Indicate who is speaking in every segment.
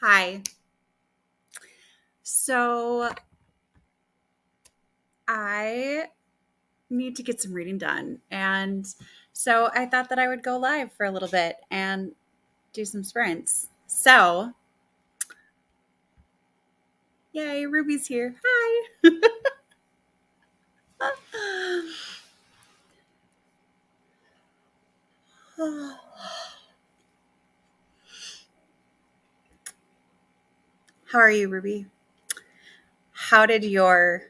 Speaker 1: Hi. So I need to get some reading done. And so I thought that I would go live for a little bit and do some sprints. So, yay, Ruby's here. Hi. How are you, Ruby? How did your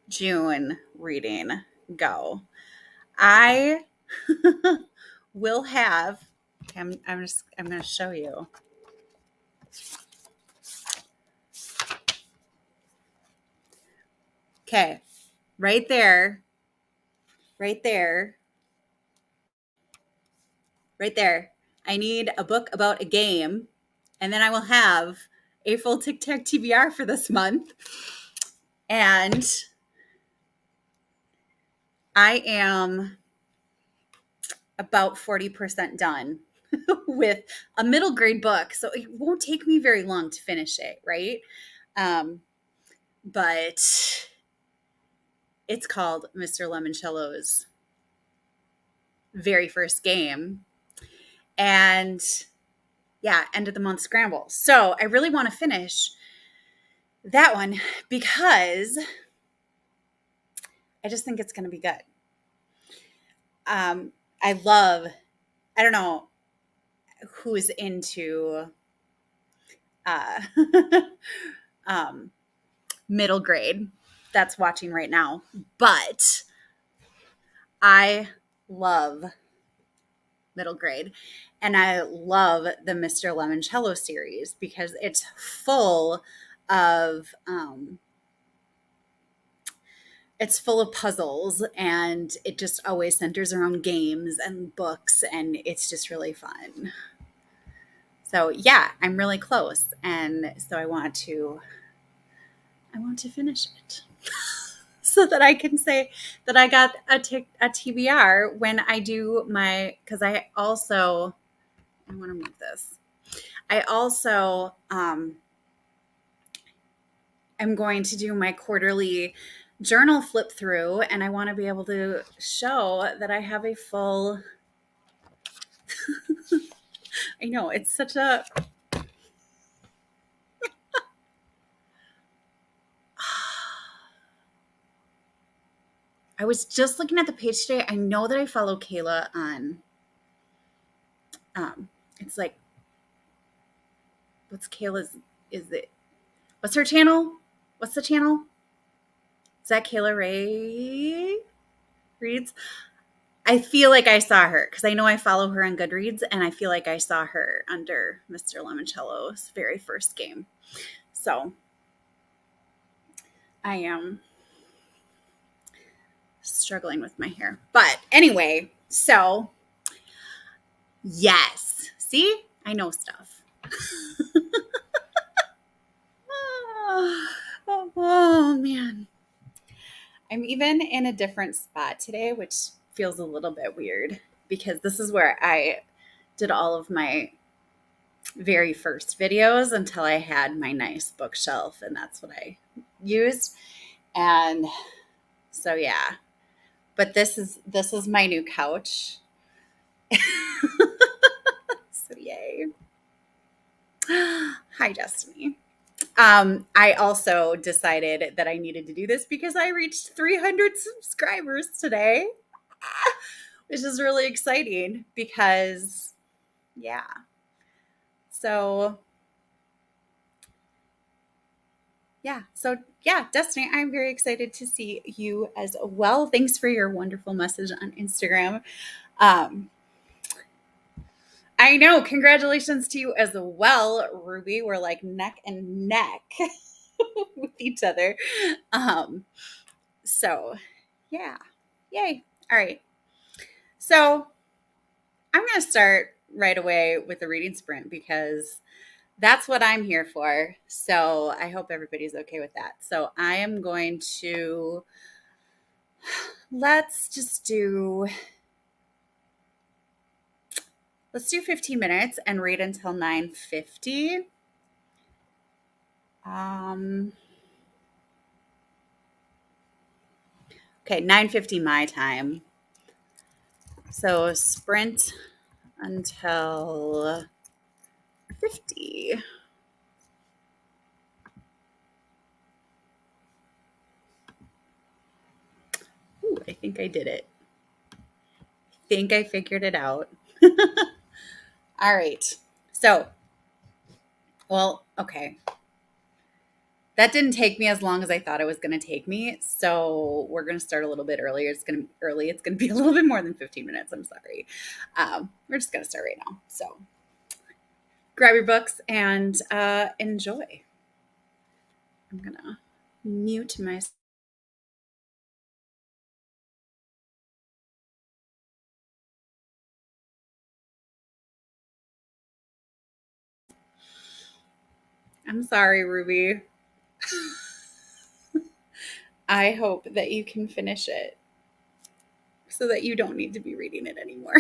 Speaker 1: June reading go? I will have, I'm going to show you. Okay, right there, right there, right there. I need a book about a game, and then I will have a full Tic Tac TBR for this month. And I am about 40% done with a middle grade book. So it won't take me very long to finish it, right? But it's called Mr. Lemoncello's very first game. And yeah, end of the month scramble. So I really want to finish that one because I just think it's going to be good. I love, I don't know who's into uh, middle grade that's watching right now, but I love middle grade. And I love the Mr. Lemoncello series because it's full of puzzles, and it just always centers around games and books, and it's just really fun. So yeah, I'm really close, and so I want to finish it so that I can say that I got a TBR when I do my, because I want to move this. I also am going to do my quarterly journal flip through, and I want to be able to show that I have a full I know it's such a I was just looking at the page today. I know that I follow Kayla on it's like, what's Kayla's, is it, what's her channel? What's the channel? Is that Kayla Ray Reads? I feel like I saw her because I know I follow her on Goodreads, and I feel like I saw her under Mr. Lemoncello's very first game. So I am struggling with my hair. But anyway, so yes. See? I know stuff. Oh, man. I'm even in a different spot today, which feels a little bit weird because this is where I did all of my very first videos until I had my nice bookshelf, and that's what I used. And so yeah. But this is my new couch. So yay. Hi, Destiny. I also decided that I needed to do this because I reached 300 subscribers today, which is really exciting because, yeah. So, yeah, Destiny, I'm very excited to see you as well. Thanks for your wonderful message on Instagram. I know. Congratulations to you as well, Ruby. We're like neck and neck with each other. So, yeah. Yay. All right. So, I'm going to start right away with the reading sprint because that's what I'm here for. So, I hope everybody's okay with that. So, I am going to, let's just do Let's do 15 minutes and read until 9:50. Um, okay, 9:50 my time. So sprint until 50. Ooh, I think I did it. I think I figured it out. All right. So, well, okay. That didn't take me as long as I thought it was going to take me. So we're going to start a little bit earlier. It's going to be early. It's going to be a little bit more than 15 minutes. I'm sorry. We're just going to start right now. So grab your books and enjoy. I'm going to mute myself. I'm sorry, Ruby. I hope that you can finish it so that you don't need to be reading it anymore.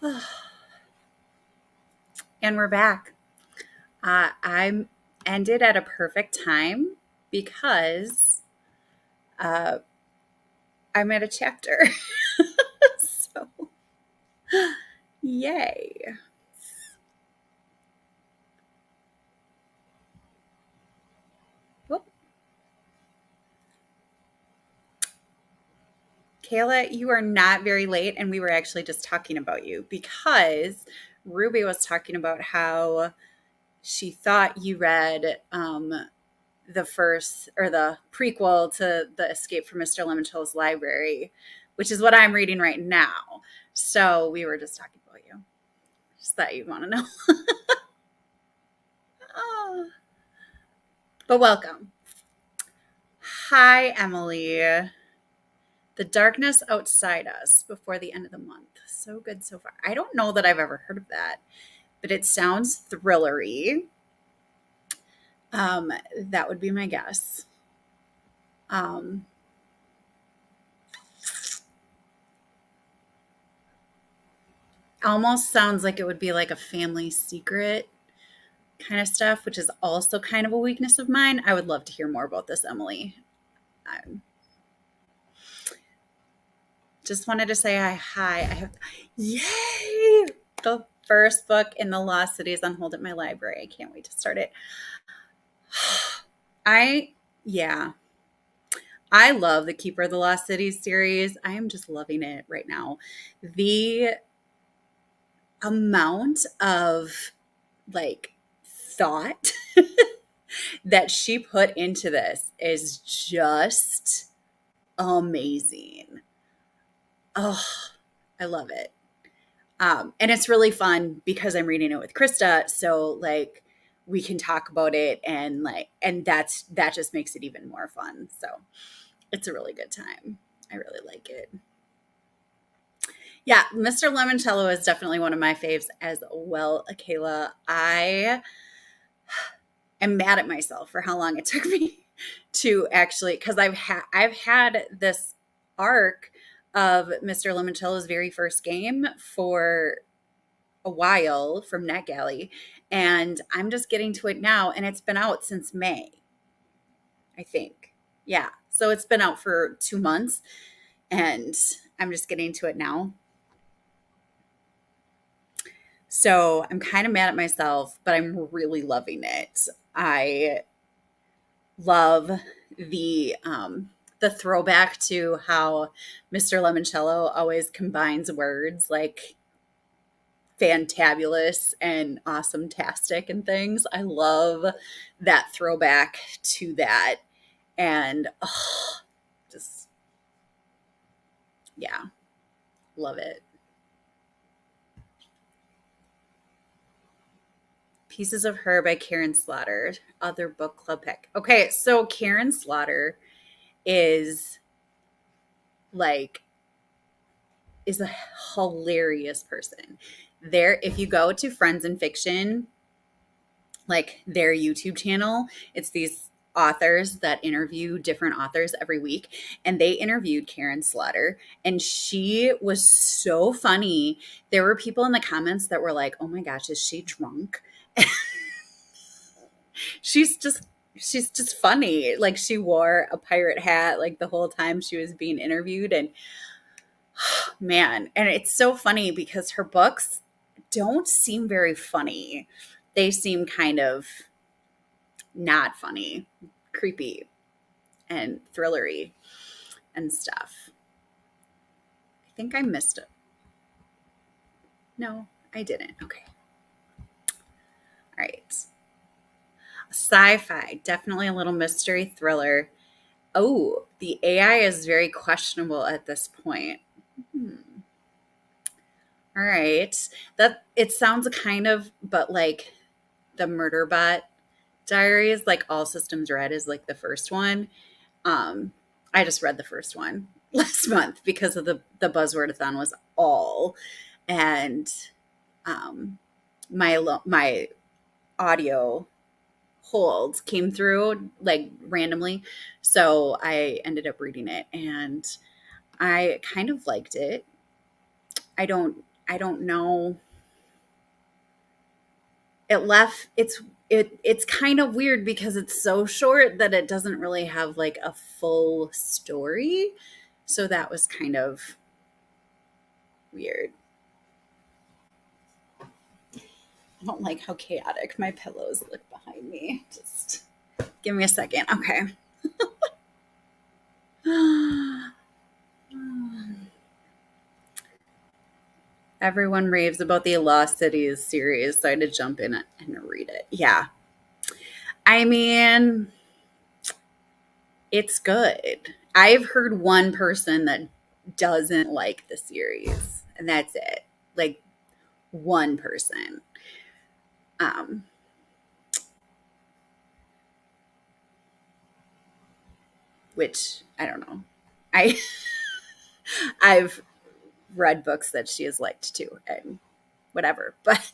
Speaker 1: And we're back. I'm ended at a perfect time because uh, I'm at a chapter. So, yay. Whoop. Kayla, you are not very late, and we were actually just talking about you because Ruby was talking about how she thought you read the first or the prequel to the Escape from Mr. Lemontel's Library, which is what I'm reading right now. So we were just talking about you. Just thought you'd want to know. Oh. But welcome. Hi, Emily. The Darkness Outside Us before the end of the month. So good so far. I don't know that I've ever heard of that, but it sounds thrillery. That would be my guess. Um, Almost sounds like it would be like a family secret kind of stuff, which is also kind of a weakness of mine. I would love to hear more about this, Emily. I just wanted to say hi. I have, yay! The first book in the Lost Cities on hold at my library. I can't wait to start it. Yeah, I love the Keeper of the Lost Cities series. I am just loving it right now. The amount of like thought that she put into this is just amazing. Oh, I love it. And it's really fun because I'm reading it with Krista. So like we can talk about it and that just makes it even more fun. So it's a really good time. I really like it. Yeah, Mr. Lemoncello is definitely one of my faves as well, Kayla. I am mad at myself for how long it took me to actually, because I've had this arc of Mr. Lemoncello's very first game for a while from NetGalley, and I'm just getting to it now, and it's been out since May, I think. Yeah, so it's been out for 2 months, and I'm just getting to it now. So I'm kind of mad at myself, but I'm really loving it. I love the throwback to how Mr. Lemoncello always combines words like fantabulous and awesome tastic and things. I love that throwback to that. And just yeah, love it. Pieces of Her by Karen Slaughter, other book club pick. Okay, so Karen Slaughter is like is a hilarious person. There, if you go to Friends in Fiction, like their YouTube channel, it's these authors that interview different authors every week, and they interviewed Karen Slaughter, and she was so funny. There were people in the comments that were like, "Oh my gosh, is she drunk?" she's just she's just funny. Like she wore a pirate hat like the whole time she was being interviewed, and man, and it's so funny because her books don't seem very funny. They seem kind of not funny, creepy, and thrillery and stuff. I think I missed it. No, I didn't. Okay. All right. Sci-fi, definitely a little mystery thriller. Oh, the AI is very questionable at this point. Hmm. All right. That it sounds kind of, but like the Murderbot Diaries, like All Systems Red is like the first one. I just read the first one last month because of the buzzwordathon was all, and my audio holds came through like randomly, so I ended up reading it, and I kind of liked it. I don't. I don't know. It's kind of weird because it's so short that it doesn't really have like a full story. So that was kind of weird. I don't like how chaotic my pillows look behind me. Just give me a second. Okay. Everyone raves about the Lost Cities series, so I had to jump in and read it. Yeah. I mean, it's good. I've heard one person that doesn't like the series, and that's it. Like one person. Um, which I don't know. I I've read books that she has liked too, and whatever. But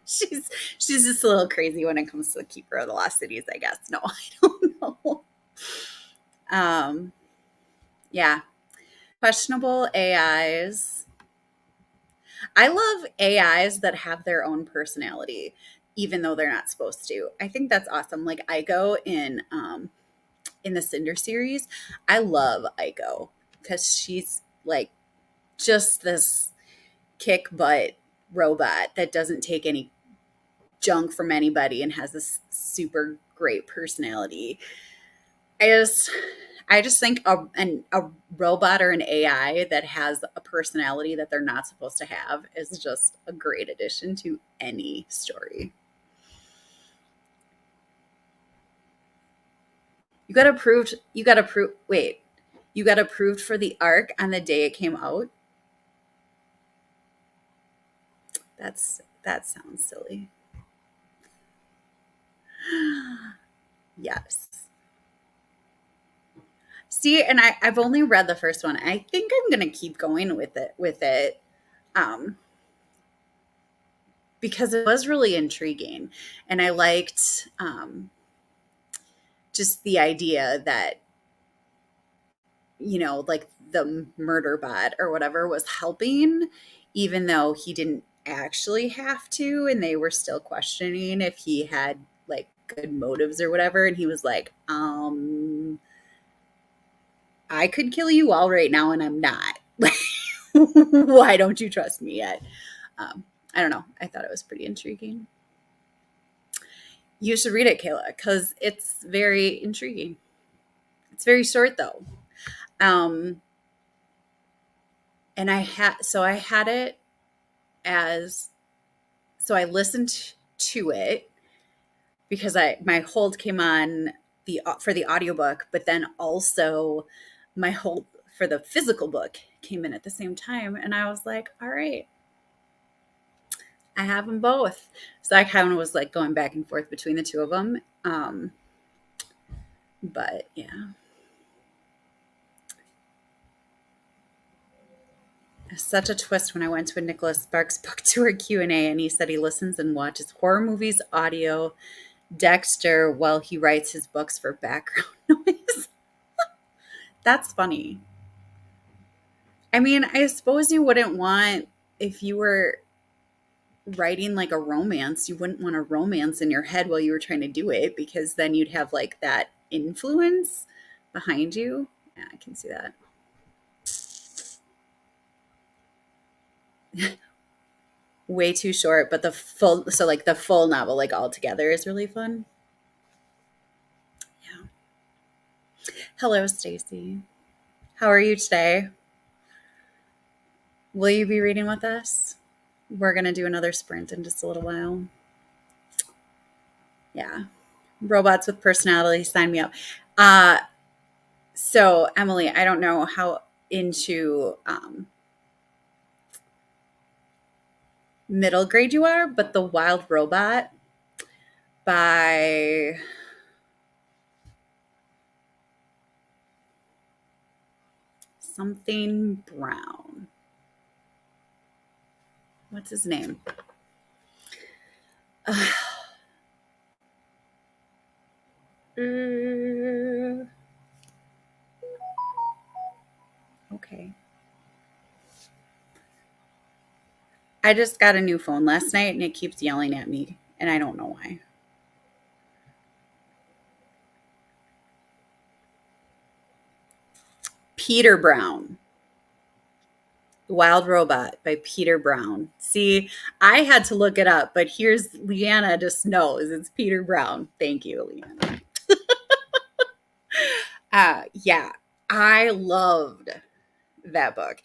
Speaker 1: she's she's just a little crazy when it comes to the Keeper of the Lost Cities, I guess. No, I don't know. Um, yeah, questionable AIs. I love AIs that have their own personality, even though they're not supposed to. I think that's awesome. Like Igo in the Cinder series, I love Igo because she's like just this kick butt robot that doesn't take any junk from anybody and has this super great personality. I just I just think a robot or an AI that has a personality that they're not supposed to have is just a great addition to any story. You got approved wait. You got approved for the arc on the day it came out? That sounds silly. Yes. See, and I've only read the first one. I think I'm gonna keep going with it. Um, because it was really intriguing. And I liked just the idea that, like the murder bot or whatever was helping, even though he didn't actually have to. And they were still questioning if he had like good motives or whatever. And he was like, I could kill you all right now and I'm not. Why don't you trust me yet? Um, I don't know. I thought it was pretty intriguing. You should read it, Kayla, because it's very intriguing. It's very short though. Um, and I had it as so I listened to it because I my hold came on the for the audiobook, but then also my hold for the physical book came in at the same time, and I was like, all right, I have them both. So I kind of was like going back and forth between the two of them. But yeah, such a twist when I went to a Nicholas Sparks book tour Q&A and he said he listens and watches horror movies audio Dexter while he writes his books for background noise. That's funny. I mean, I suppose you wouldn't want if you were writing like a romance, you wouldn't want a romance in your head while you were trying to do it because then you'd have like that influence behind you. Yeah, I can see that. Way too short, but like the full novel like all together is really fun. Yeah. Hello, Stacy. How are you today? Will you be reading with us? We're going to do another sprint in just a little while. Yeah. Robots with personality, sign me up. Uh, so, Emily, I don't know how into middle grade you are, but The Wild Robot by something Brown. What's his name? Okay. I just got a new phone last night and it keeps yelling at me, and I don't know why. Peter Brown. The Wild Robot by Peter Brown. See, I had to look it up, but here's Leanna just knows it's Peter Brown. Thank you, Leanna. Yeah, I loved that book.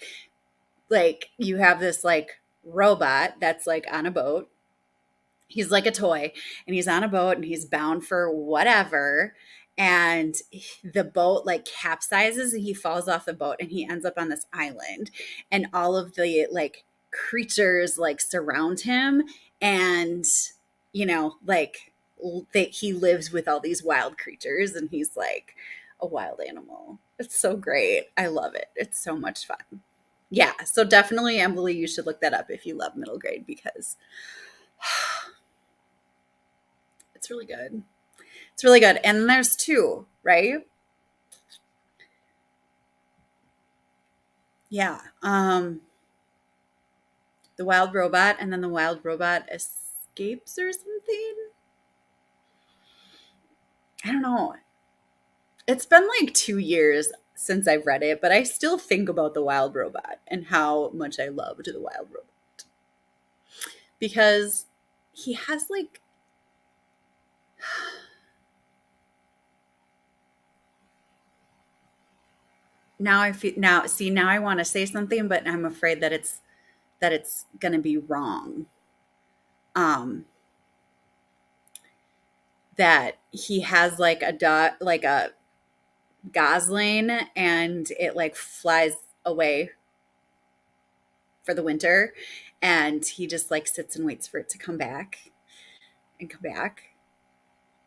Speaker 1: Like, you have this like robot that's like on a boat. He's like a toy, and he's on a boat and he's bound for whatever, and the boat like capsizes and he falls off the boat and he ends up on this island, and all of the like creatures like surround him, and like that he lives with all these wild creatures, and he's like a wild animal. It's so great. I love it. It's so much fun. Yeah, so definitely, Emily, you should look that up if you love middle grade, because it's really good. It's really good. And there's two, right? Yeah. The Wild Robot, and then the Wild Robot Escapes or something. I don't know. It's been like 2 years since I've read it, but I still think about the Wild Robot and how much I loved the Wild Robot, because he has like now I feel now see now I want to say something, but I'm afraid that it's going to be wrong. Um that he has like a dot like a gosling, and it like flies away for the winter, and he just like sits and waits for it to come back and come back.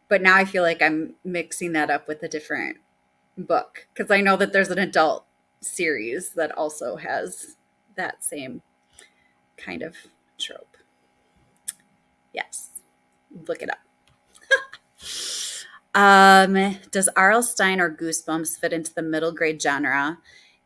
Speaker 1: But now I feel like I'm mixing that up with a different book, because I know that there's an adult series that also has that same kind of trope. Yes, look it up. Does R.L. Stein or Goosebumps fit into the middle grade genre,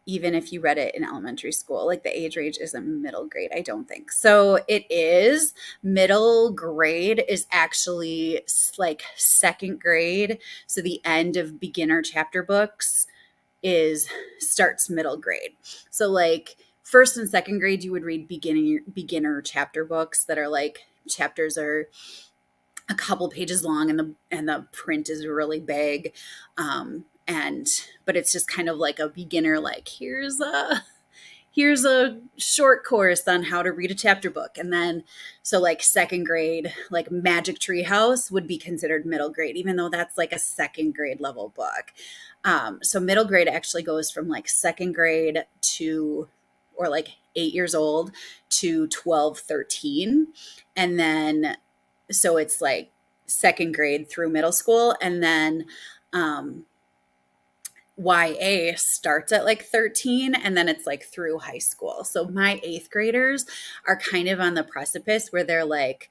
Speaker 1: even if you read it in elementary school? Like, the age range isn't middle grade, I don't think. So it is. Middle grade is actually like second grade. So the end of beginner chapter books is starts middle grade. So like first and second grade, you would read beginner chapter books that are like chapters are a couple pages long, and the print is really big, and but it's just kind of like a beginner, like here's a short course on how to read a chapter book. And then so like second grade, like Magic Tree House would be considered middle grade, even though that's like a second grade level book. So middle grade actually goes from like second grade to, or like 8 years old to 12, 13, and then so it's like second grade through middle school, and then um, YA starts at like 13, and then it's like through high school. So my eighth graders are kind of on the precipice where they're like,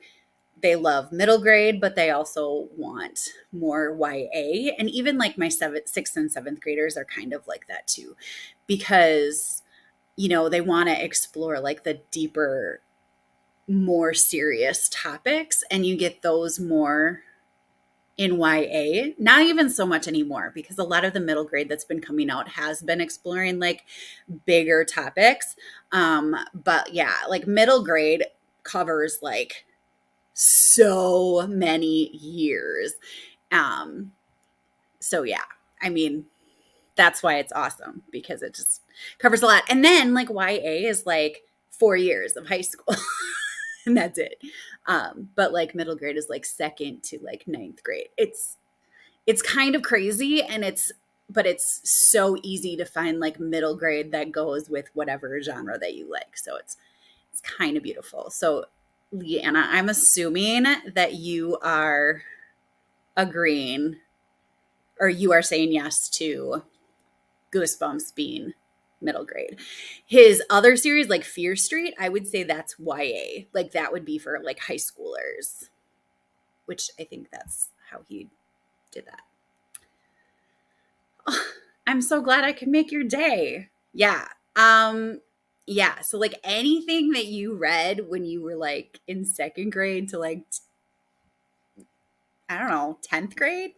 Speaker 1: they love middle grade, but they also want more YA. And even like my sixth and seventh graders are kind of like that too, because, they want to explore like the deeper, more serious topics, and you get those more in YA. Not even so much anymore, because a lot of the middle grade that's been coming out has been exploring like bigger topics. But yeah, like middle grade covers like so many years. Um, so yeah, I mean, that's why it's awesome, because it just covers a lot. And then like YA is like 4 years of high school. And that's it. But like middle grade is like second to like ninth grade. It's kind of crazy, and but it's so easy to find like middle grade that goes with whatever genre that you like. So it's kind of beautiful. So Leanna, I'm assuming that you are agreeing, or you are saying yes to Goosebumps being middle grade. His other series, like Fear Street, I would say that's YA. Like that would be for like high schoolers, which I think that's how he did that. Oh, I'm so glad I could make your day. Yeah. Yeah, so like anything that you read when you were like in second grade to like I don't know, 10th grade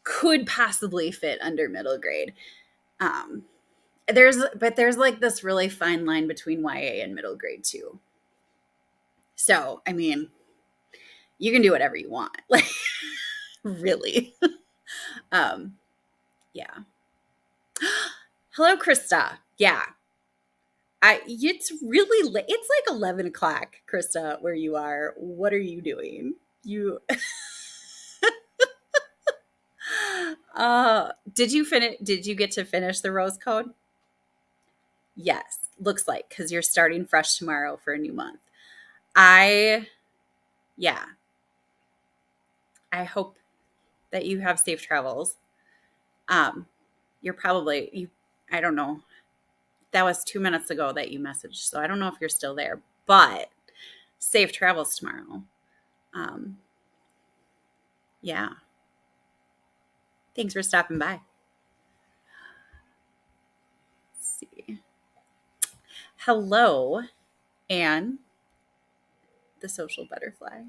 Speaker 1: could possibly fit under middle grade. Um there's like this really fine line between YA and middle grade too. So, I mean, you can do whatever you want. Like really. Um yeah. Hello, Krista. Yeah. It's really late. It's like 11 o'clock, Krista, where you are. What are you doing? You did you get to finish the rose code? Yes, looks like because you're starting fresh tomorrow for a new month. I yeah, I hope that you have safe travels. Um, you're probably you I don't know. That was 2 minutes ago that you messaged, so I don't know if you're still there, but safe travels tomorrow. Um, yeah. Thanks for stopping by. Let's see. Hello, Anne, the social butterfly.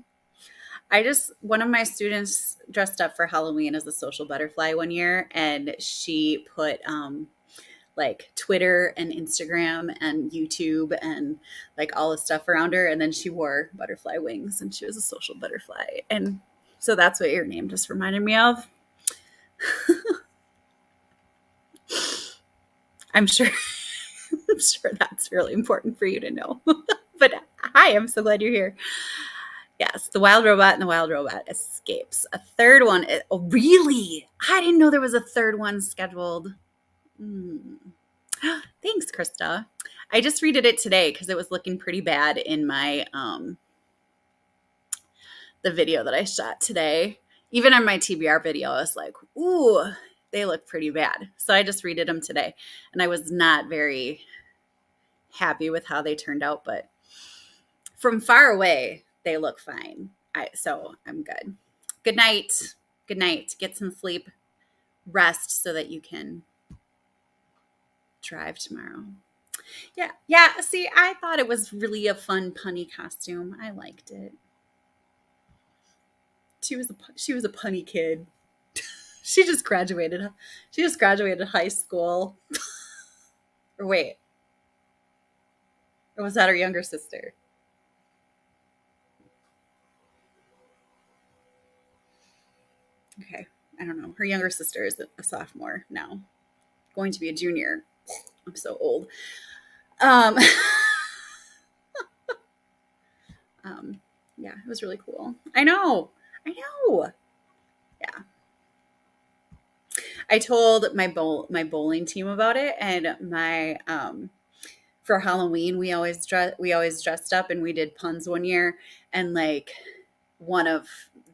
Speaker 1: One of my students dressed up for Halloween as a social butterfly one year, and she put like Twitter and Instagram and YouTube and like all the stuff around her. And then she wore butterfly wings and she was a social butterfly. And so that's what your name just reminded me of. I'm sure I'm sure that's really important for you to know. But hi, I'm so glad you're here. Yes, the wild robot and the wild robot escapes. A third one. Oh, really? I didn't know there was a third one scheduled. Hmm. Thanks, Krista. I just redid it today because it was looking pretty bad in my the video that I shot today. Even on my TBR video, I was like, ooh, they look pretty bad. So I just redid them today. And I was not very happy with how they turned out, but from far away, they look fine. So I'm good. Good night. Good night. Get some sleep, rest so that you can drive tomorrow. Yeah. Yeah. See, I thought it was really a fun punny costume. I liked it. She was a punny kid. She just graduated. She just graduated high school. Or wait, or was that her younger sister? Okay. I don't know. Her younger sister is a sophomore now, going to be a junior. I'm so old. Um, yeah, it was really cool. I know. I know. Yeah. I told my bowling team about it, and my for Halloween we always dressed up and we did puns one year, and like one of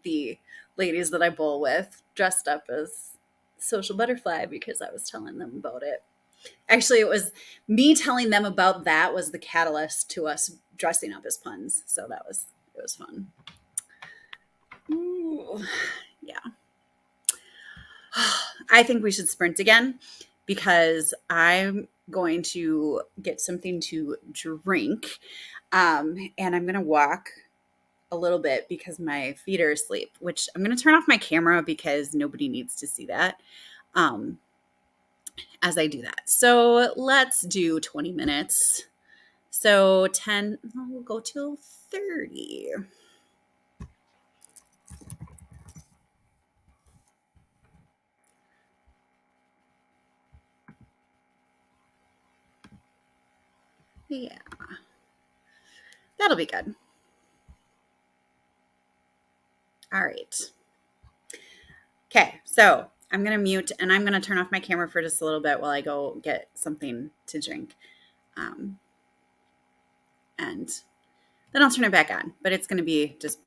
Speaker 1: the ladies that I bowl with dressed up as social butterfly because I was telling them about it. Actually, it was me telling them about that was the catalyst to us dressing up as puns. So it was fun. Ooh, yeah. I think we should sprint again because I'm going to get something to drink. And I'm going to walk a little bit because my feet are asleep, which I'm going to turn off my camera because nobody needs to see that um, as I do that. So let's do 20 minutes. So 10, we'll go till 30. Yeah, that'll be good. All right. Okay, so I'm going to mute and I'm going to turn off my camera for just a little bit while I go get something to drink. Um, and then I'll turn it back on, but it's going to be just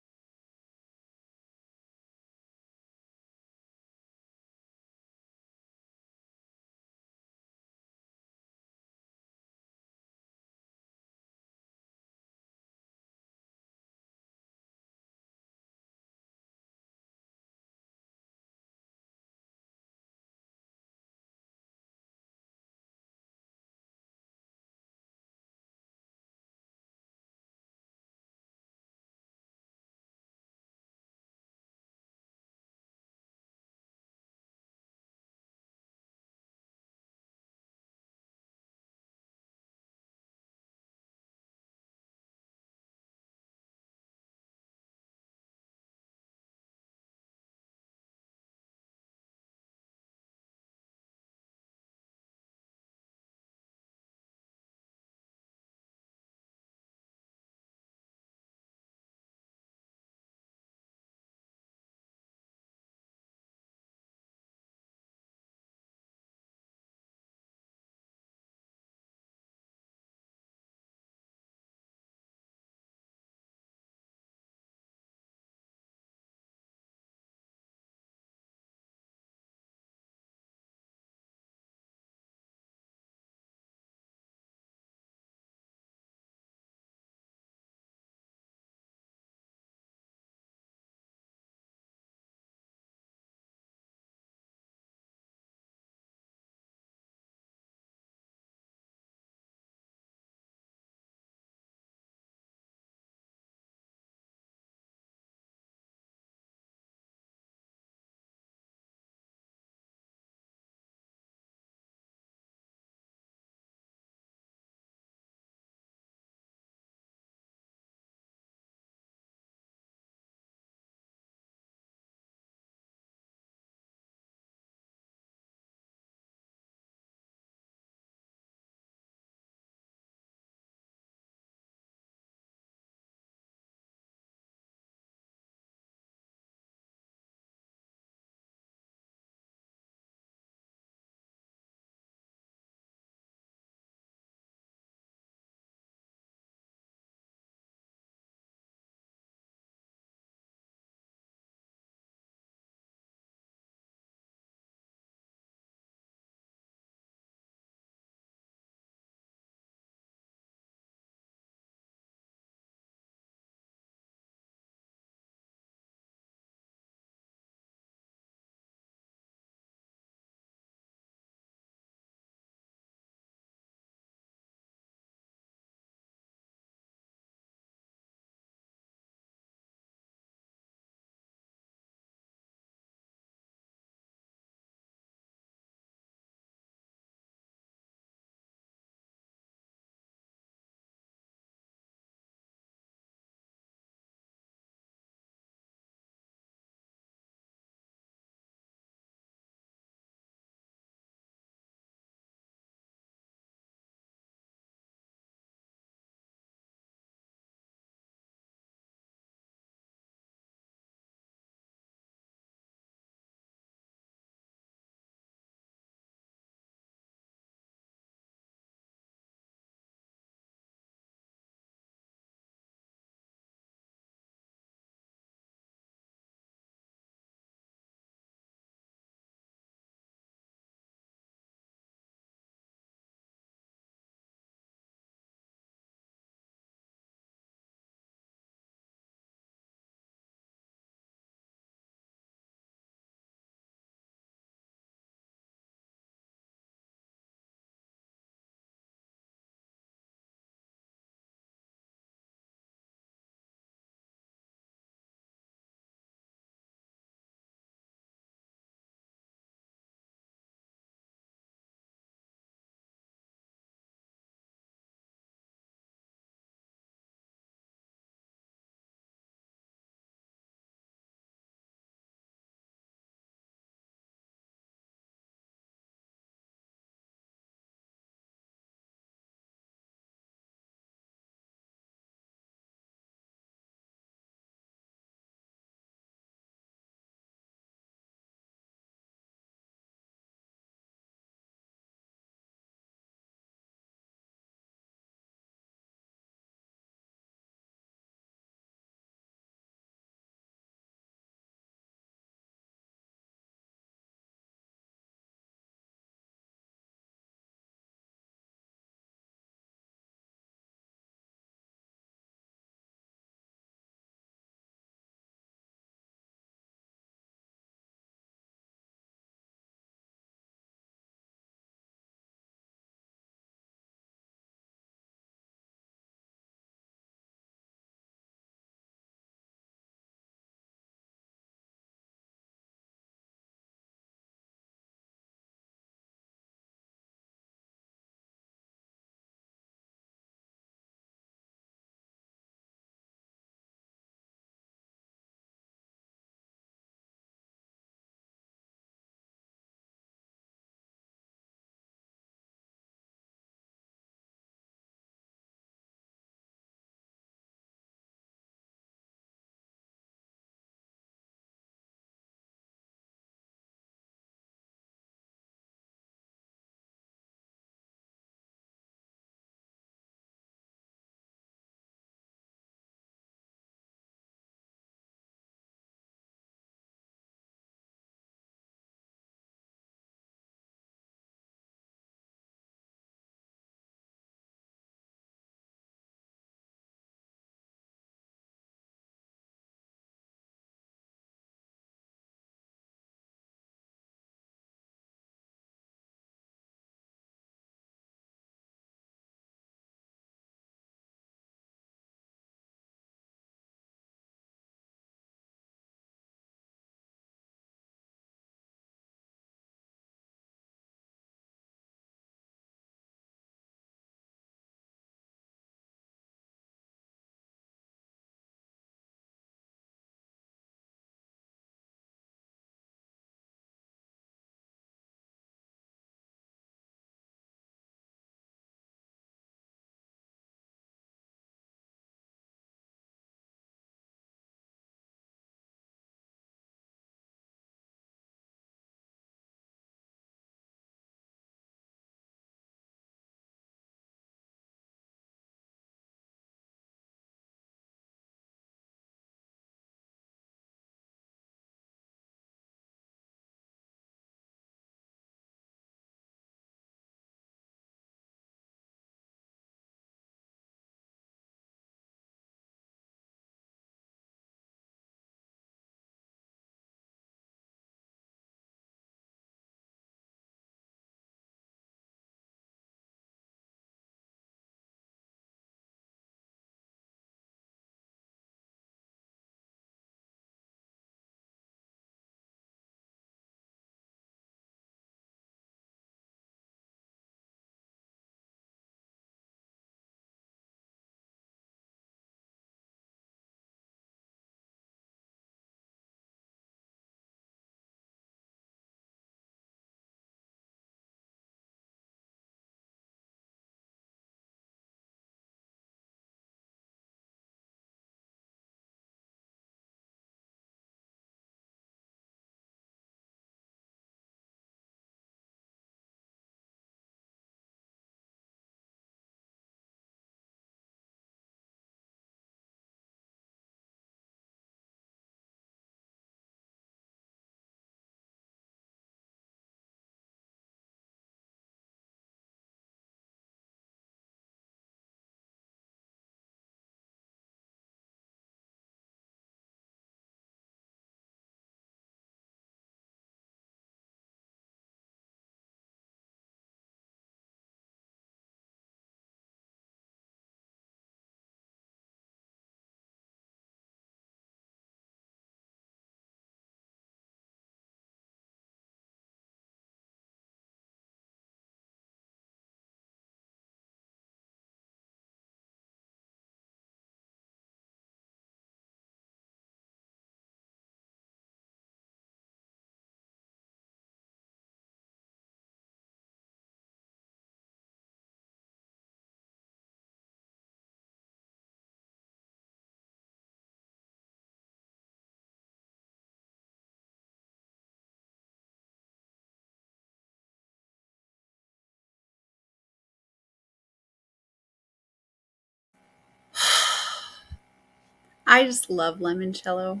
Speaker 1: I just love limoncello.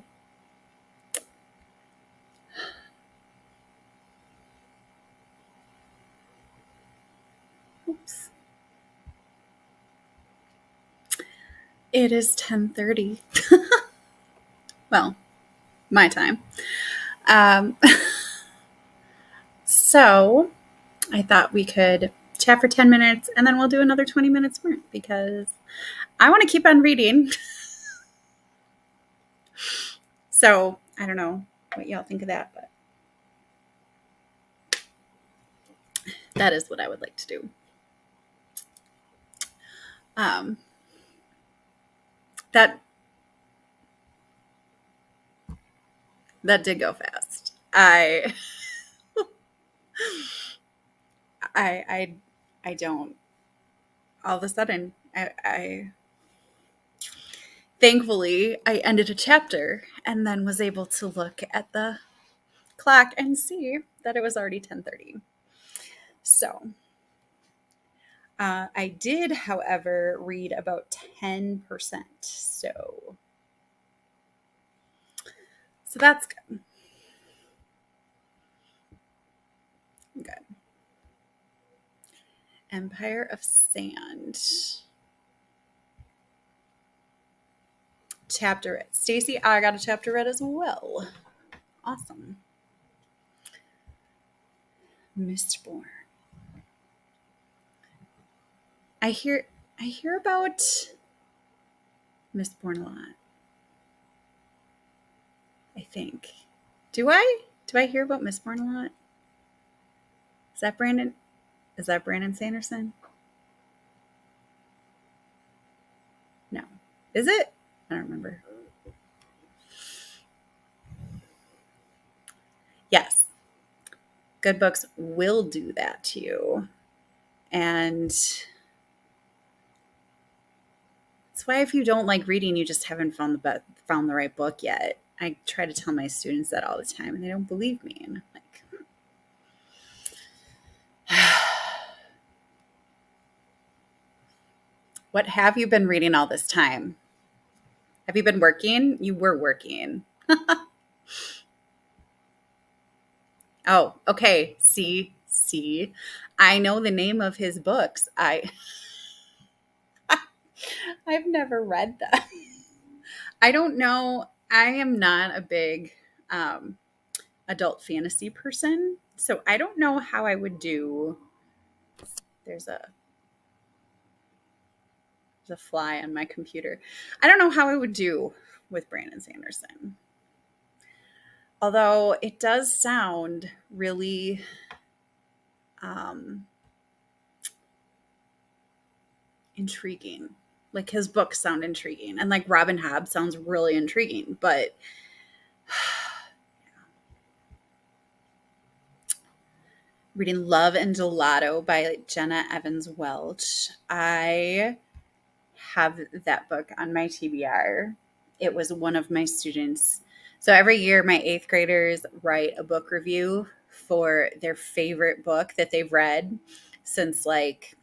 Speaker 1: Oops. It is 10:30. Well, my time. Um, so I thought we could chat for 10 minutes and then we'll do another 20 minutes more because I want to keep on reading. So I don't know what y'all think of that, but that is what I would like to do. Um, that did go fast. I I don't. All of a sudden, I thankfully I ended a chapter and then was able to look at the clock and see that it was already 10:30. So I did, however, read about 10%. So that's good. Good. Empire of Sand. Chapter read. Stacy, I got a chapter read as well. Awesome. Mistborn. I hear about Mistborn a lot. I think. Do I? Do I hear about Mistborn a lot? Is that Brandon? Is that Brandon Sanderson? No. Is it? I don't remember. Yes. Good books will do that to you. And that's why if you don't like reading, you just haven't found the right book yet. I try to tell my students that all the time and they don't believe me. And I'm like, what have you been reading all this time? Have you been working? You were working. Oh, okay. See. I know the name of his books. I've never read them. I don't know. I am not a big adult fantasy person, so I don't know how I would do. There's a fly on my computer. I don't know how I would do with Brandon Sanderson. Although it does sound really intriguing. Like his books sound intriguing. And like Robin Hobb sounds really intriguing. But reading Love and Gelato by Jenna Evans Welch. I have that book on my TBR. It was one of my students. So every year, my 8th graders write a book review for their favorite book that they've read since, like,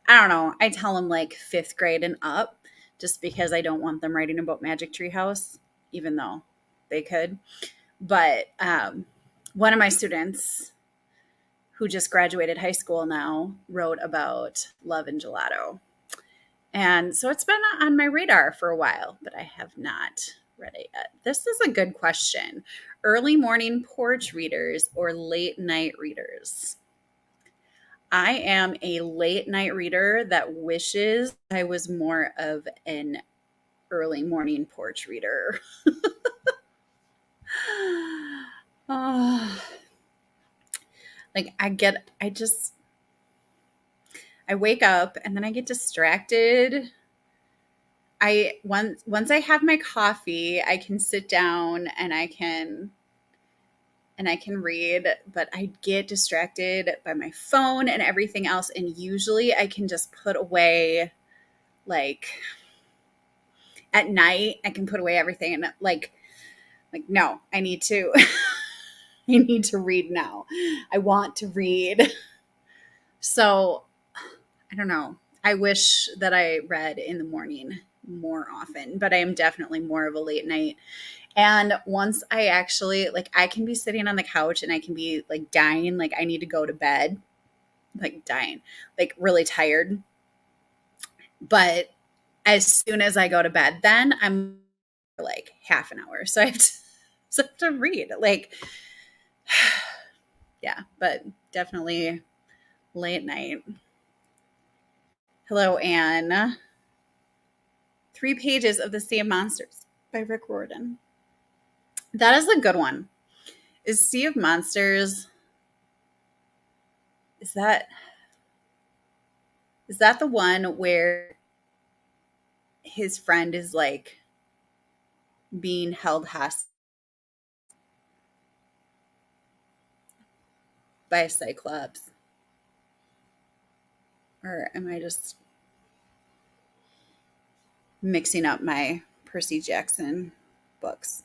Speaker 1: I don't know. I tell them like 5th grade and up just because I don't want them writing about Magic Tree House, even though they could. But one of my students who just graduated high school now wrote about Love and Gelato. And so it's been on my radar for a while, but I have not read it yet. This is a good question. Early morning porch readers or late night readers? I am a late night reader that wishes I was more of an early morning porch reader. Oh, like I wake up and then I get distracted. Once I have my coffee, I can sit down and I can read, but I get distracted by my phone and everything else. And usually I can just put away, like at night, I can put away everything and like, no, I need to, I need to read now. I want to read. So I don't know. I wish that I read in the morning more often, but I am definitely more of a late night. And once I actually, like, I can be sitting on the couch and I can be like dying, like I need to go to bed, like dying, like really tired. But as soon as I go to bed, then I'm like half an hour. So I have to, so I have to read. Like, yeah, but definitely late night. Hello, Anne. 3 pages of the Sea of Monsters by Rick Riordan. That is a good one. Is Sea of Monsters, is that the one where his friend is like being held hostage by a cyclops? Or am I just mixing up my Percy Jackson books?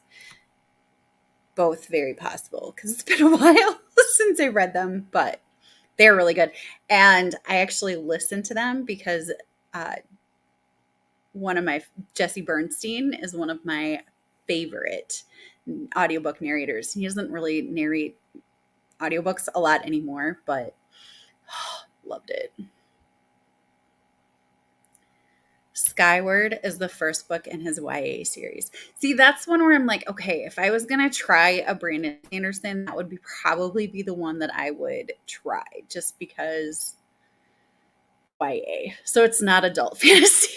Speaker 1: Both very possible because it's been a while since I read them, but they're really good. And I actually listened to them because uh, one of my Jesse Bernstein is one of my favorite audiobook narrators. He doesn't really narrate audiobooks a lot anymore, but loved it. Skyward is the first book in his YA series. See, that's one where I'm like, okay, if I was gonna try a Brandon Sanderson, that would probably be the one that I would try, just because YA. So it's not adult fantasy.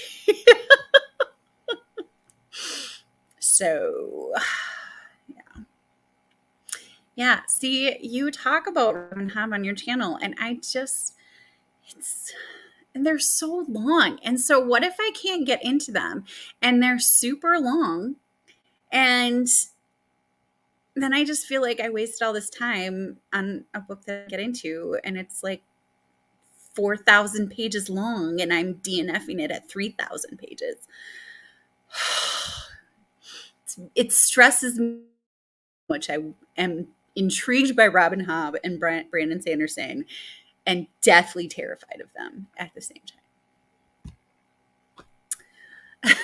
Speaker 1: So yeah, see, you talk about Robin Hobb on your channel, and it's and they're so long. And so what if I can't get into them and they're super long, and then I just feel like I wasted all this time on a book that I get into, and it's like 4,000 pages long, and I'm DNFing it at 3,000 pages. It stresses me much. I am intrigued by Robin Hobb and Brandon Sanderson, and deathly terrified of them at the same time.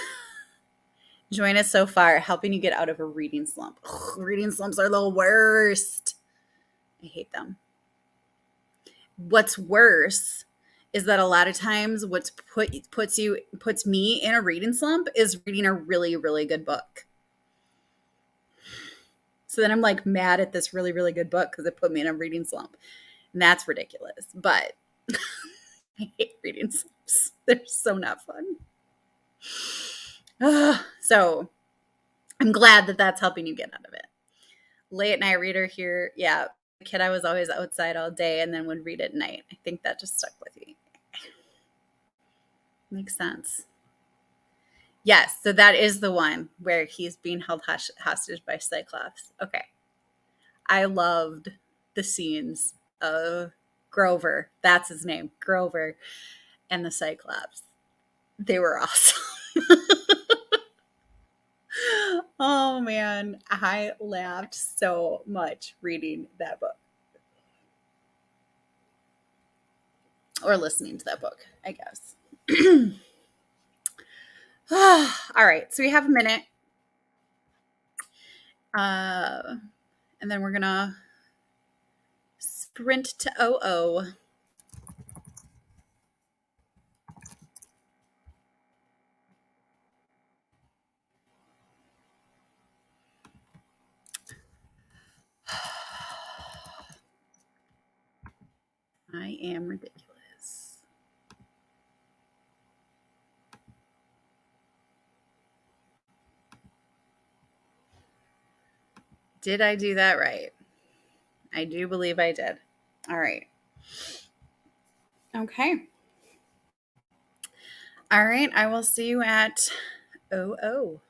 Speaker 1: Join us so far, helping you get out of a reading slump. Ugh, reading slumps are the worst. I hate them. What's worse is that a lot of times what's puts me in a reading slump is reading a really, really good book. So then I'm like mad at this really, really good book because it put me in a reading slump. And that's ridiculous. But I hate reading slumps. They're so not fun. So I'm glad that that's helping you get out of it. Late night reader here. Yeah. Kid, I was always outside all day and then would read at night. I think that just stuck with me. Makes sense. Yes, so that is the one where he's being held hostage by Cyclops. Okay. I loved the scenes of Grover. That's his name, Grover, and the Cyclops. They were awesome. Oh man, I laughed so much reading that book. Or listening to that book, I guess. All right, so we have a minute. And then we're going to sprint to OO. I am ridiculous. Did I do that right? I do believe I did. All right. Okay. All right. I will see you at OO.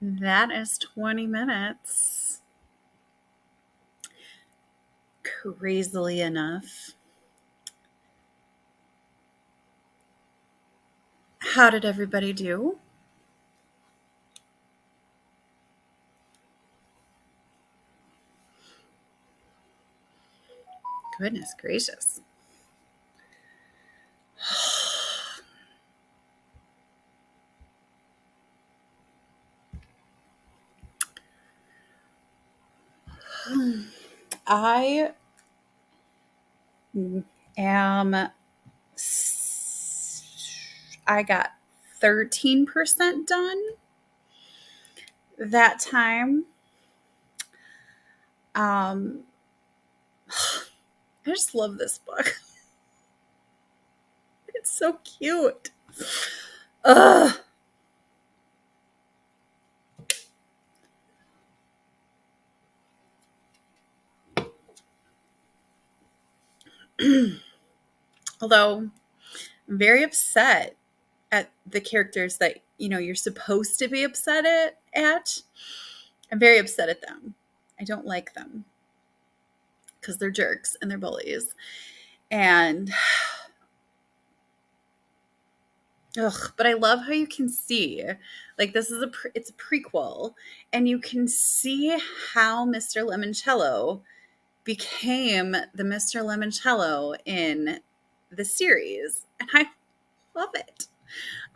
Speaker 1: That is 20 minutes. Crazily enough. How did everybody do? Goodness gracious. I am, I got 13% done that time. I just love this book. It's so cute. Ugh. Although I'm very upset at the characters that, you're supposed to be upset at. I'm very upset at them. I don't like them because they're jerks and they're bullies. And but I love how you can see, like, this is it's a prequel, and you can see how Mr. Lemoncello became the Mr. Lemoncello in the series, and I love it.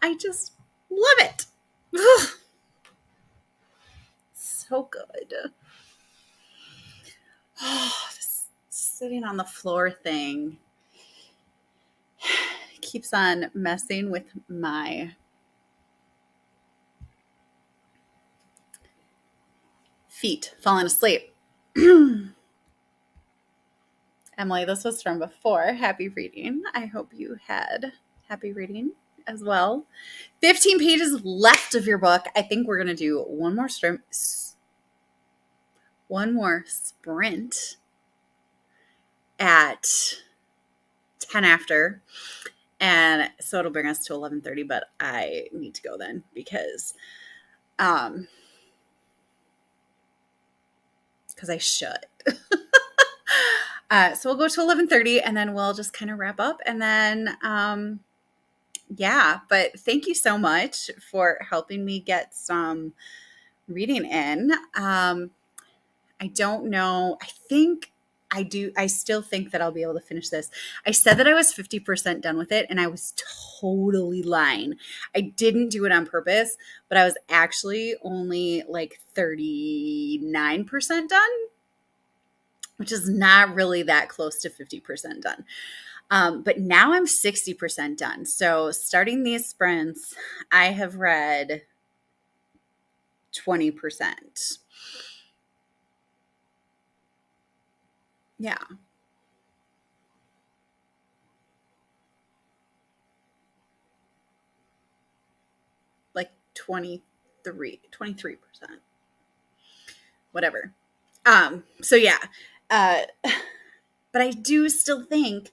Speaker 1: I just love it. Ugh. So good. This sitting on the floor thing keeps on messing with my feet, falling asleep. Emily, this was from before. Happy reading. I hope you had happy reading as well. 15 pages left of your book. I think we're going to do one more sprint at 10 after. And so it'll bring us to 11:30, but I need to go then because I should. So we'll go to 11:30 and then we'll just kind of wrap up, and then yeah, but thank you so much for helping me get some reading in. I don't know. I still think that I'll be able to finish this. I said that I was 50% done with it, and I was totally lying. I didn't do it on purpose, but I was actually only like 39% done, which is not really that close to 50% done. But now I'm 60% done. So starting these sprints, I have read 20%. Yeah. Like 23%. Whatever. So yeah. But I do still think,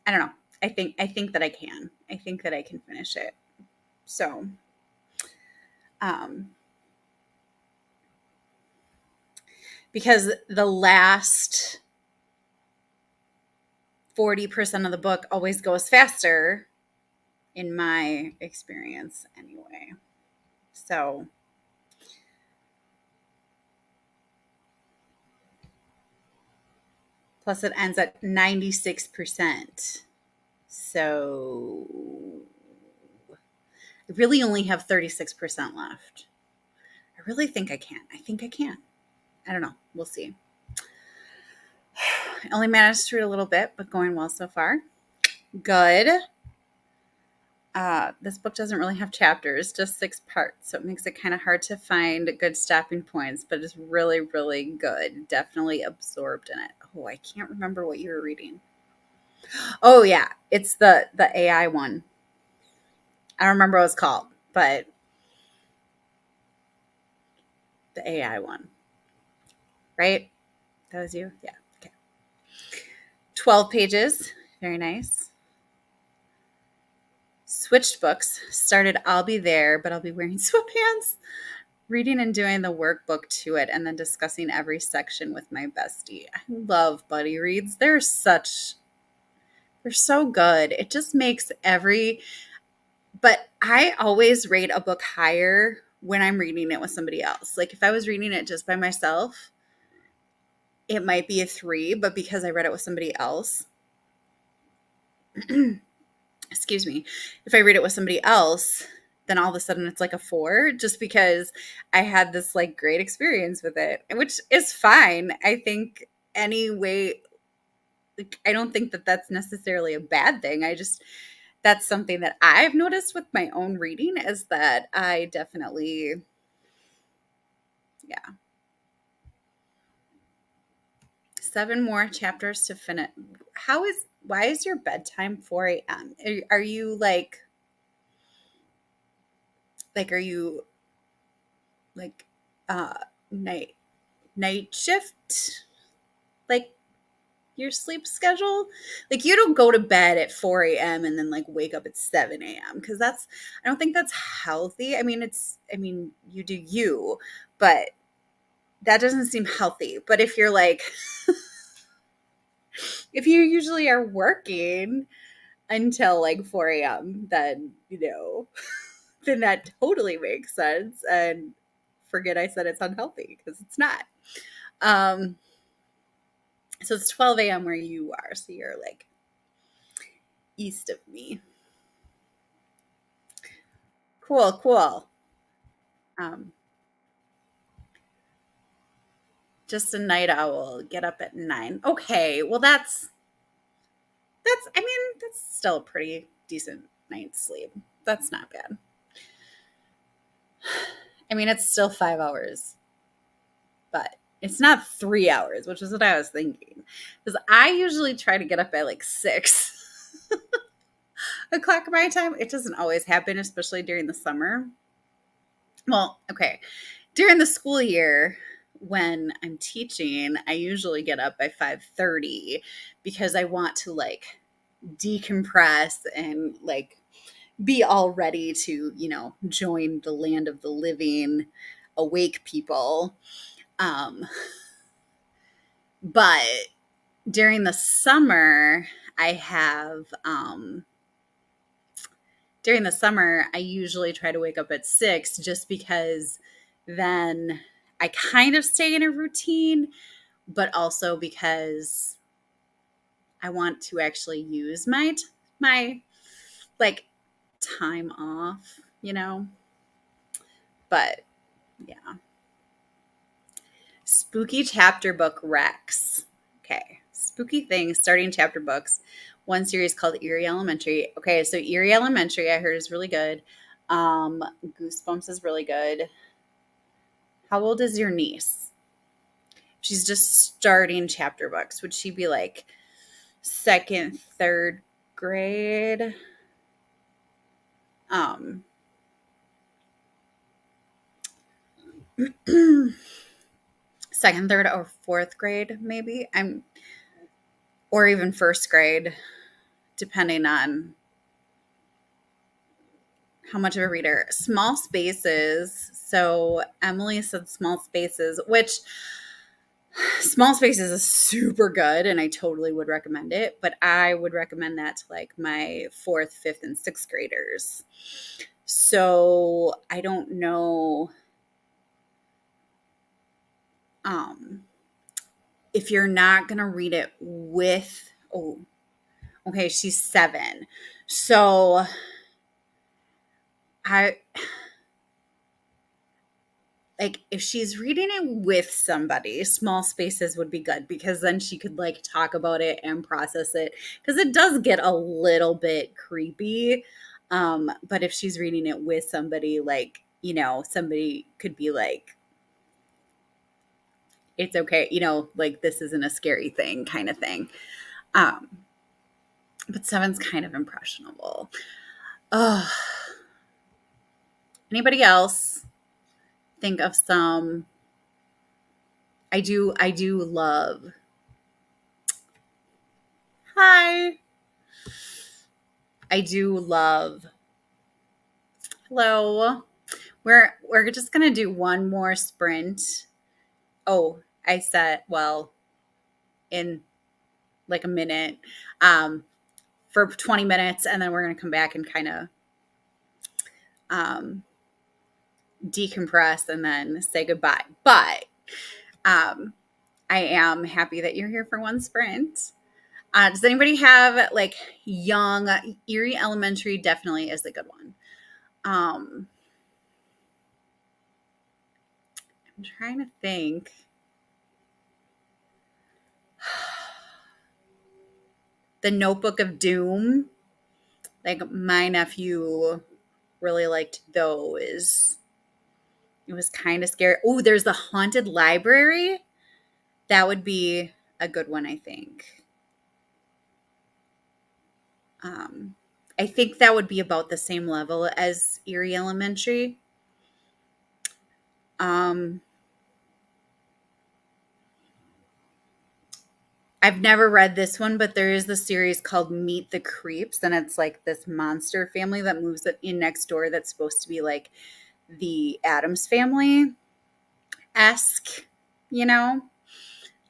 Speaker 1: I don't know. I think that I can. I think that I can finish it. So because the last 40% of the book always goes faster in my experience anyway. So plus it ends at 96%. So I really only have 36% left. I really think I can. I think I can. I don't know. We'll see. I only managed through a little bit, but going well so far. Good. This book doesn't really have chapters, just 6 parts, so it makes it kind of hard to find good stopping points, but it's really, really good. Definitely absorbed in it. Oh, I can't remember what you were reading. Oh, yeah. It's the AI one. I don't remember what it's called, but the AI one. Right? That was you? Yeah. Okay. 12 pages. Very nice. Switched books. Started I'll Be There, but I'll be wearing sweatpants. Reading and doing the workbook to it and then discussing every section with my bestie. I love buddy reads. They're so good. It just makes but I always rate a book higher when I'm reading it with somebody else. Like if I was reading it just by myself, it might be a 3, but because I read it with somebody else, excuse me, if I read it with somebody else, then all of a sudden it's like a 4 just because I had this like great experience with it, which is fine. I think anyway, like, I don't think that that's necessarily a bad thing. That's something that I've noticed with my own reading is that I definitely, yeah. 7 more chapters to finish. Why is your bedtime 4 a.m.? Are you are you like uh night shift, like your sleep schedule? Like you don't go to bed at 4 a.m. and then like wake up at 7 a.m. because I don't think that's healthy. I mean you do you, but that doesn't seem healthy. But if you're like if you usually are working until like 4 a.m., then then that totally makes sense. And forget I said it's unhealthy because it's not. Um, so it's 12 a.m. where you are. So you're like east of me. Cool, cool. Um, just a night owl. Get up at 9. Okay, well I mean that's still a pretty decent night's sleep. That's not bad. I mean it's still 5 hours, but it's not 3 hours, which is what I was thinking. Because I usually try to get up at like 6 o'clock my time. It doesn't always happen, especially during the summer. Well, okay. During the school year, when I'm teaching, I usually get up by 5:30 because I want to like decompress and like be all ready to, join the land of the living, awake people. Um, but during the summer, I have during the summer, I usually try to wake up at 6 just because then I kind of stay in a routine, but also because I want to actually use my like time off, But yeah. Spooky chapter book Rex. Okay. Spooky things, starting chapter books. One series called Eerie Elementary. Okay, so Eerie Elementary I heard is really good. Goosebumps is really good. How old is your niece? She's just starting chapter books. Would she be like second, third grade? Um Second, third, or fourth grade, maybe. Or even first grade, depending on how much of a reader. Small spaces. So Emily said small spaces, which small spaces is super good and I totally would recommend it, but I would recommend that to like my 4th, 5th, and 6th graders. So I don't know if you're not going to read it with, oh, okay, she's 7. So I like if she's reading it with somebody, small spaces would be good because then she could like talk about it and process it because it does get a little bit creepy. But if she's reading it with somebody, like, somebody could be like, it's okay, like this isn't a scary thing kind of thing. Um, but 7's kind of impressionable. Oh, anybody else think of some? I do love. Hi. I do love. Hello. We're just gonna do one more sprint. Oh, I said, well, in like a minute, um, for 20 minutes, and then we're gonna come back and kind of um, decompress and then say goodbye. But um, I am happy that you're here for one sprint. Does anybody have like young Erie Elementary? Definitely is a good one. I'm trying to think. The Notebook of Doom. Like my nephew really liked those. It was kind of scary. Oh, there's the Haunted Library. That would be a good one, I think. Um, I think that would be about the same level as Erie Elementary. Um, I've never read this one, but there is the series called Meet the Creeps, and it's like this monster family that moves in next door that's supposed to be like the Addams family esque, you know?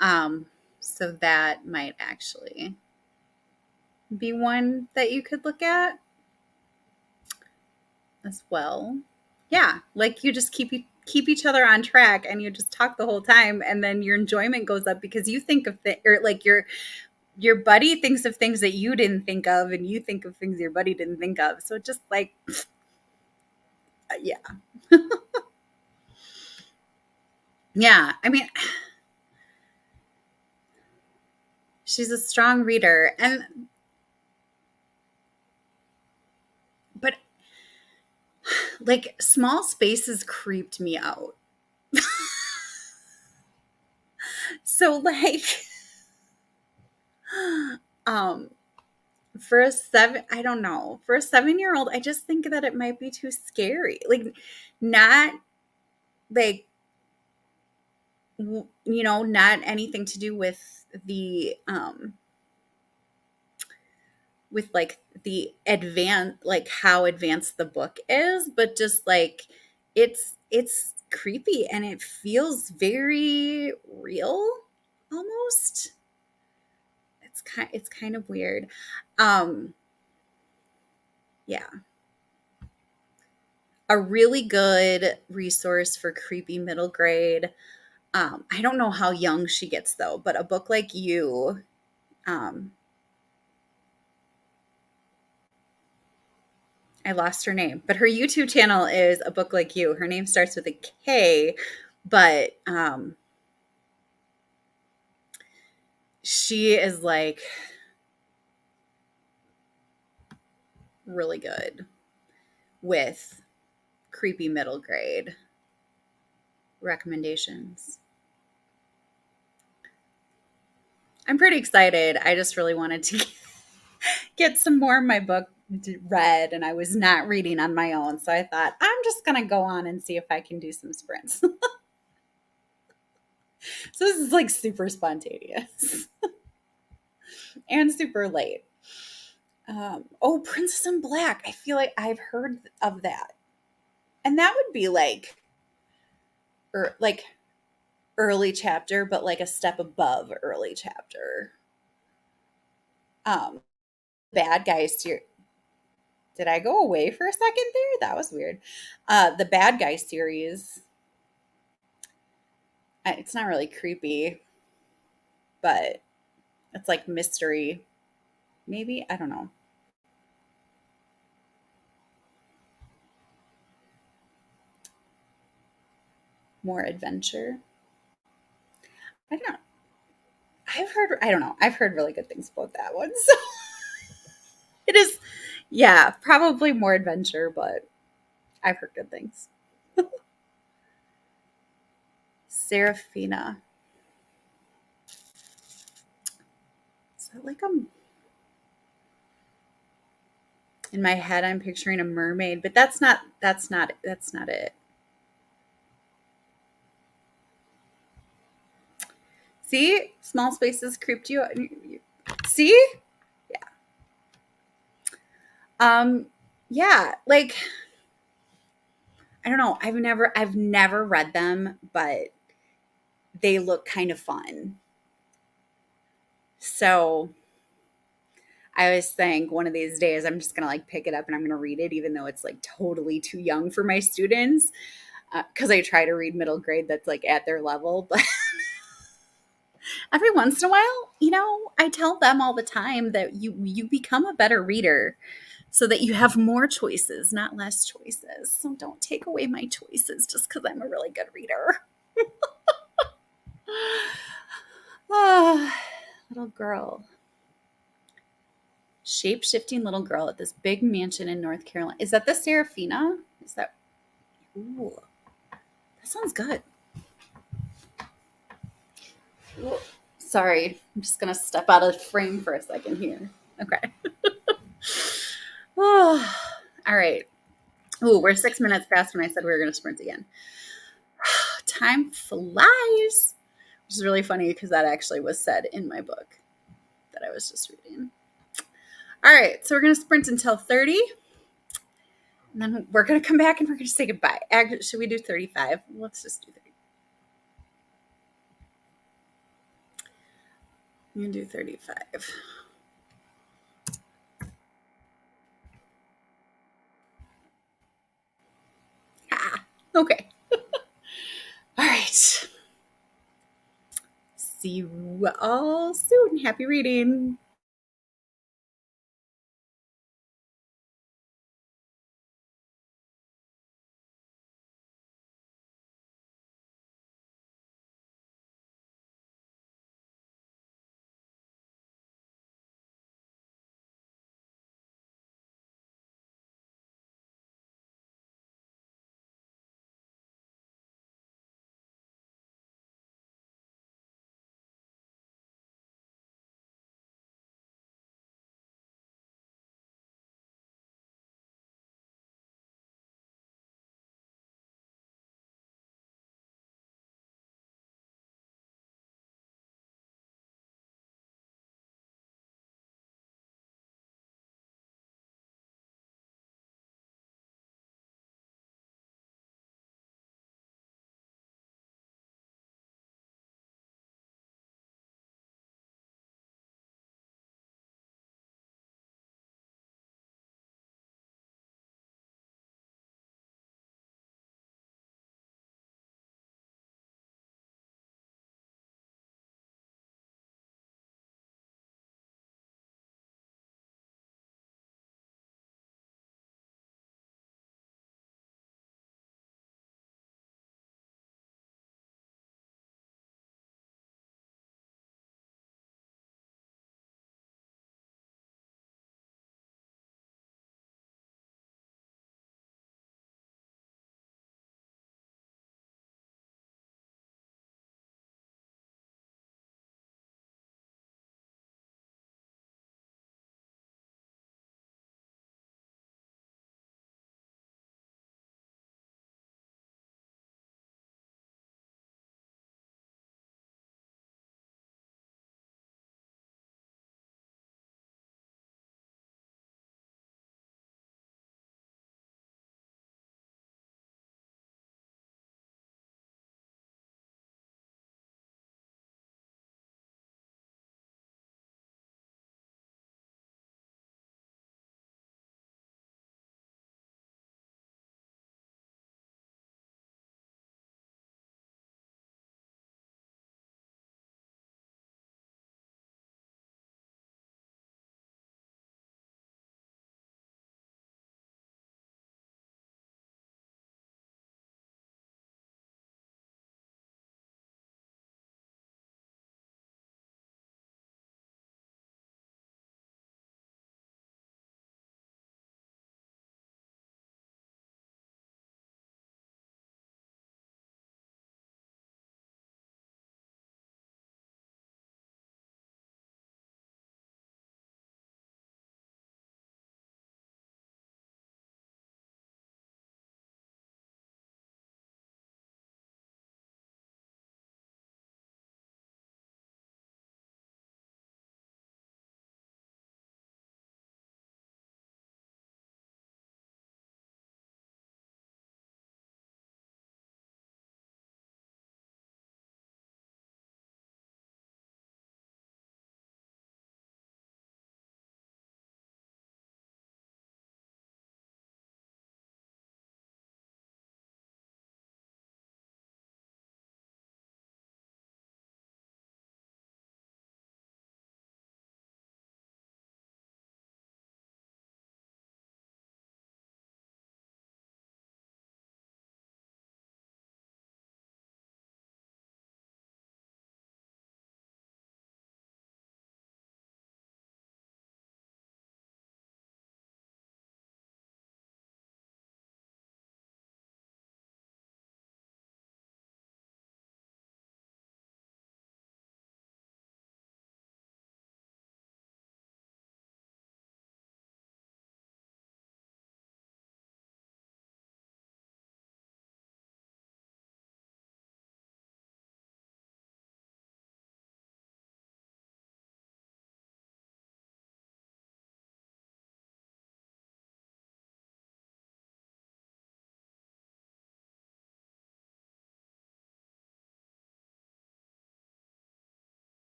Speaker 1: Um, so that might actually be one that you could look at as well. Yeah, like you just keep each other on track and you just talk the whole time, and then your enjoyment goes up because you think of or like your buddy thinks of things that you didn't think of, and you think of things your buddy didn't think of. So just like yeah. Yeah, I mean, she's a strong reader, and but like small spaces creeped me out. So like um for a seven, I don't know, for a 7-year old, I just think that it might be too scary. Like not like not anything to do with like the like how advanced the book is, but just like it's creepy and it feels very real almost. It's kind of weird. um yeah, a really good resource for creepy middle grade. I don't know how young she gets though, but a book like You. um I lost her name, but her YouTube channel is A Book Like You. Her name starts with a K, but she is like really good with creepy middle grade recommendations. I'm pretty excited. I just really wanted to get some more of my book read, and I was not reading on my own. So I thought, I'm just going to go on and see if I can do some sprints. So this is like super spontaneous and super late. Oh, Princess in Black. I feel like I've heard of that. And that would be like early chapter, but like a step above early chapter. Um, Bad Guys series. Did I go away for a second there? That was weird. The Bad Guy series. It's not really creepy, but it's like mystery. Maybe I don't know. More adventure. I don't know. I've heard. I don't know. I've heard really good things about that one. So it is. Yeah, probably more adventure, but I've heard good things. Serafina. Is that like a in my head I'm picturing a mermaid, but that's not it. See? Small spaces creeped you out. See? Yeah. Um, yeah, like I don't know. I've never read them, but they look kind of fun. So I always think one of these days I'm just gonna like pick it up and I'm gonna read it, even though it's like totally too young for my students. Because I try to read middle grade that's like at their level, but every once in a while, I tell them all the time that you become a better reader so that you have more choices, not less choices. So don't take away my choices just because I'm a really good reader. Ah, little girl. Shape shifting little girl at this big mansion in North Carolina. Is that the Serafina? Is that? Ooh, that sounds good. Ooh, sorry, I'm just gonna step out of frame for a second here. Okay. Oh, all right. Ooh, we're 6 minutes past when I said we were gonna sprint again. Time flies, which is really funny because that actually was said in my book that I was just reading. All right, so we're gonna sprint until 30. And then we're going to come back and we're going to say goodbye. Should we do 35? Let's just do 30. I'm going to do 35. Ah, okay. All right. See you all soon. Happy reading.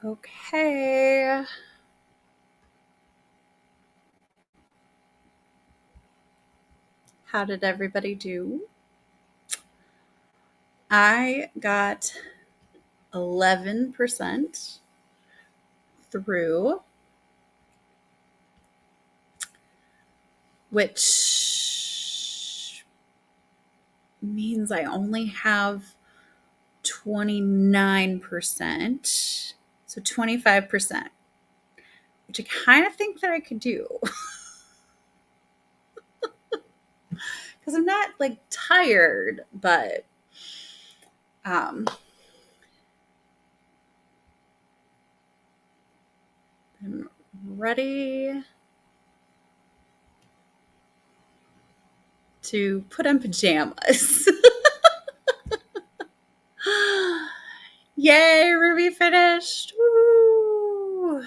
Speaker 1: Okay. How did everybody do? I got 11% through, which means I only have 29%. So 25%, which I kind of think that I could do. Because I'm not like tired, but I'm ready to put on pajamas. Yay, Ruby finished. Woo!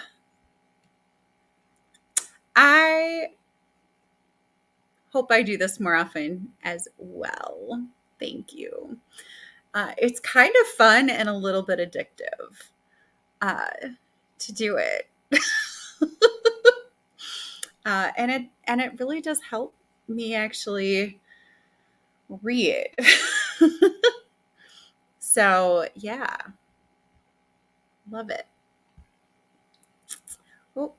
Speaker 1: I hope I do this more often as well. Thank you. It's kind of fun and a little bit addictive to do it. And it really does help me actually read. So yeah, love it. Oh,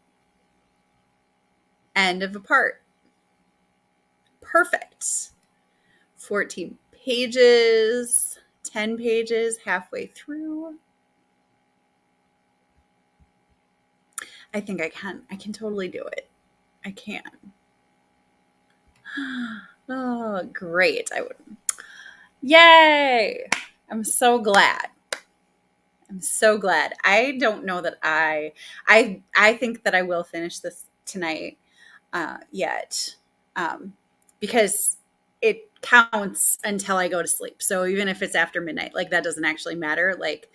Speaker 1: end of a part. Perfect. 14 pages, 10 pages, halfway through. I think I can. I can totally do it. I can. Oh, great. I would. Yay! I'm so glad. I'm so glad. I don't know that I think that I will finish this tonight yet, because it counts until I go to sleep. So even if it's after midnight, like that doesn't actually matter. Like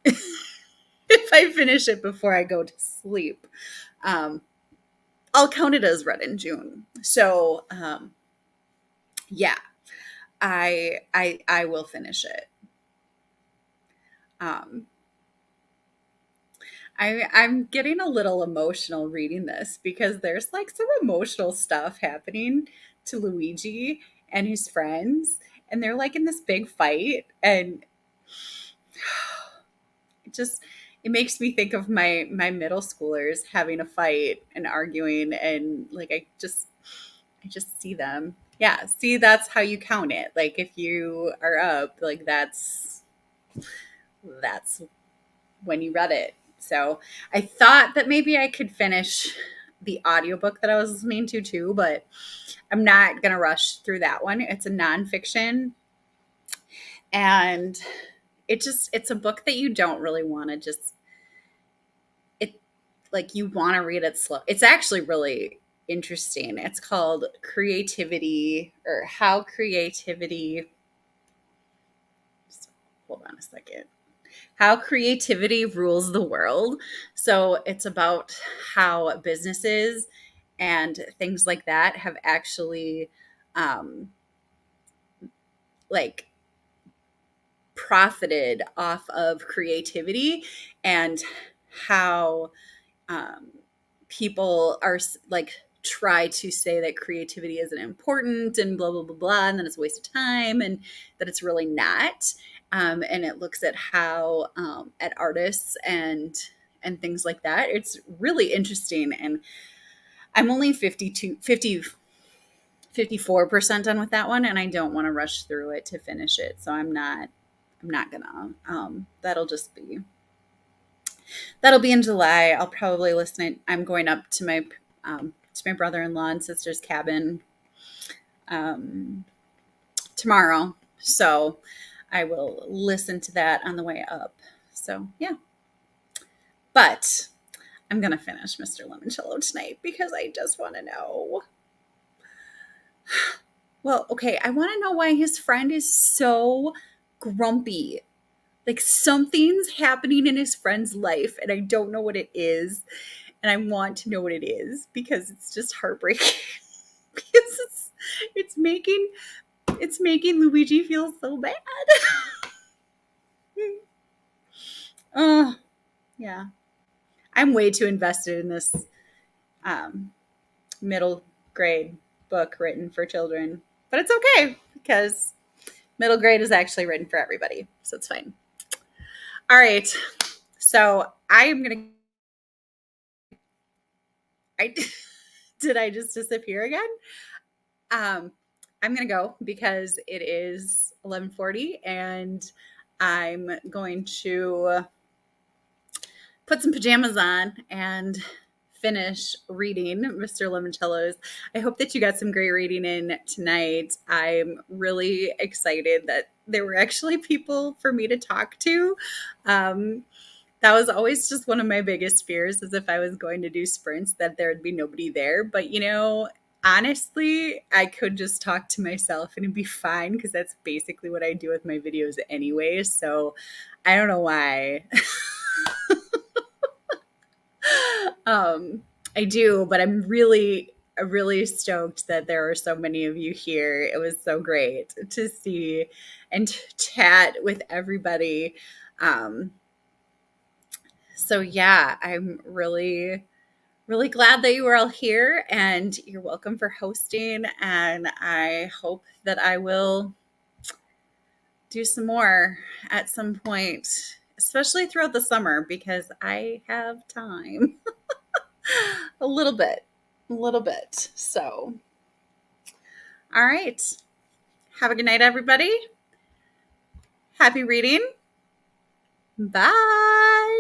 Speaker 1: if I finish it before I go to sleep, um, I'll count it as read in June. So yeah, I will finish it. Um, I'm getting a little emotional reading this because there's like some emotional stuff happening to Luigi and his friends, and they're like in this big fight, and it just it makes me think of my middle schoolers having a fight and arguing, and like I just see them. Yeah, see, that's how you count it. Like if you are up, like that's when you read it. So I thought that maybe I could finish the audiobook that I was listening to too, but I'm not going to rush through that one. It's a nonfiction, and it's a book that you don't really want to just, it, like you want to read it slow. It's actually really interesting. It's called Creativity, or How Creativity, hold on a second. How Creativity Rules the World. So it's about how businesses and things like that have actually um, like profited off of creativity, and how um, people are like try to say that creativity isn't important and blah blah blah blah, and then it's a waste of time, and that it's really not. And it looks at how at artists and things like that. It's really interesting, and I'm only 54% done with that one, and I don't want to rush through it to finish it, so I'm not gonna. That'll be in July. I'll probably listen it. I'm going up to my brother-in-law and sister's cabin um, tomorrow, so I will listen to that on the way up. So yeah, but I'm gonna finish Mr. Limoncello tonight because I just want to know. Well, okay, I want to know why his friend is so grumpy. Like something's happening in his friend's life, and I don't know what it is. And I want to know what it is because it's just heartbreaking. Because it's making it's making Luigi feel so bad. Oh, Yeah. I'm way too invested in this um, middle grade book written for children, but it's okay because middle grade is actually written for everybody. So it's fine. All right. So I am going to. I did I just disappear again? Um, I'm gonna go because it is 11:40, and I'm going to put some pajamas on and finish reading Mr. Limoncello's. I hope that you got some great reading in tonight. I'm really excited that there were actually people for me to talk to. Um, that was always just one of my biggest fears, is if I was going to do sprints that there would be nobody there. But honestly, I could just talk to myself and it'd be fine, because that's basically what I do with my videos anyway. So I don't know why. I do, but I'm really stoked that there are so many of you here. It was so great to see and chat with everybody. So yeah, I'm really glad that you were all here, and you're welcome for hosting. And I hope that I will do some more at some point, especially throughout the summer, because I have time. a little bit, a little bit. So, all right. Have a good night, everybody. Happy reading. Bye.